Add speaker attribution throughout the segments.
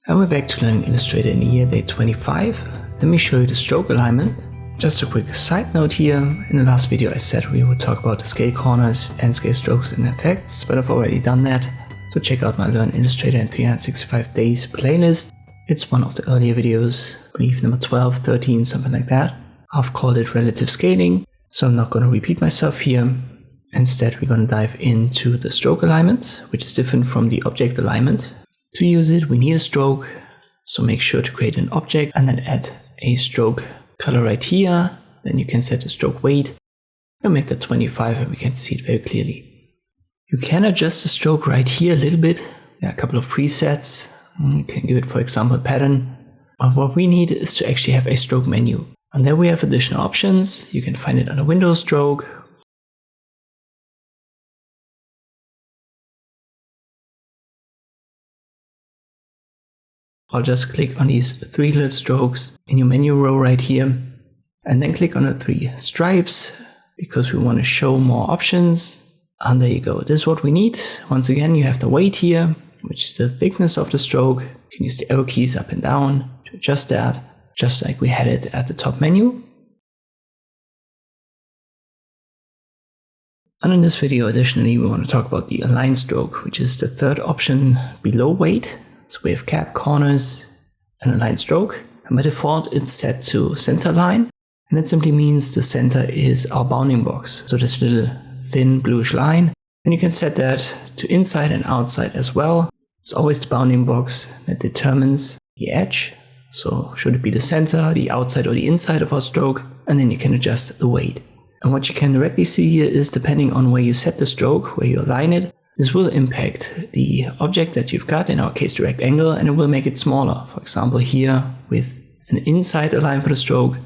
Speaker 1: And we're back to learning Illustrator in year day 25. Let me show you the stroke alignment. Just a quick side note here. In the last video I said we would talk about the scale corners and scale strokes and effects, but I've already done that. So check out my Learn Illustrator in 365 days playlist. It's one of the earlier videos, I believe number 12, 13, something like that. I've called it relative scaling, so I'm not going to repeat myself here. Instead, we're going to dive into the stroke alignment, which is different from the object alignment. To use it, we need a stroke, so make sure to create an object and then add a stroke color right here. Then you can set the stroke weight and make that 25 and we can see it very clearly. You can adjust the stroke right here a little bit. There are a couple of presets. You can give it, for example, a pattern. But what we need is to actually have a stroke menu. And there we have additional options. You can find it under Windows Stroke. I'll just click on these three little strokes in your menu row right here and then click on the three stripes because we want to show more options. And there you go. This is what we need. Once again, you have the weight here, which is the thickness of the stroke. You can use the arrow keys up and down to adjust that, just like we had it at the top menu. And in this video, additionally, we want to talk about the align stroke, which is the third option below weight. So we have cap, corners, and align stroke. And by default, it's set to center line. And that simply means the center is our bounding box. So this little thin bluish line. And you can set that to inside and outside as well. It's always the bounding box that determines the edge. So should it be the center, the outside, or the inside of our stroke? And then you can adjust the weight. And what you can directly see here is depending on where you set the stroke, where you align it, this will impact the object that you've got, in our case the rectangle, and it will make it smaller. For example, here with an inside align for the stroke.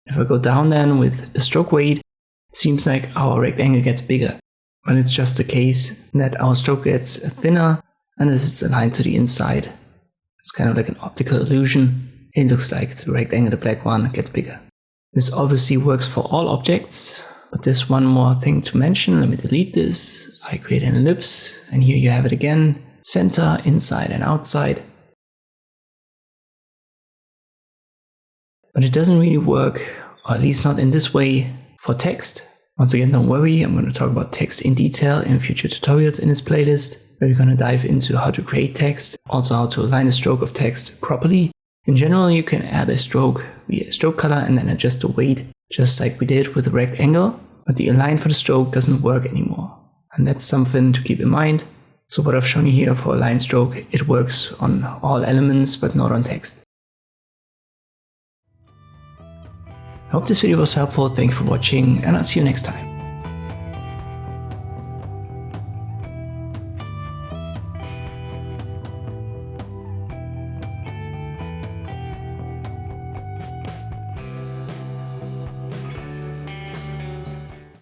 Speaker 1: If I go down then with the stroke weight, it seems like our rectangle gets bigger. But it's just the case that our stroke gets thinner and as it's aligned to the inside. It's kind of like an optical illusion. It looks like the rectangle, the black one, gets bigger. This obviously works for all objects, but there's one more thing to mention. Let me delete this. I create an ellipse, and here you have it again, center, inside and outside. But it doesn't really work, or at least not in this way, for text. Once again, don't worry, I'm going to talk about text in detail in future tutorials in this playlist, where we're going to dive into how to create text, also how to align a stroke of text properly. In general, you can add a stroke via stroke color and then adjust the weight, just like we did with the rectangle, but the align for the stroke doesn't work anymore. And that's something to keep in mind. So what I've shown you here for align stroke, it works on all elements, but not on text. I hope this video was helpful. Thank you for watching, and I'll see you next time.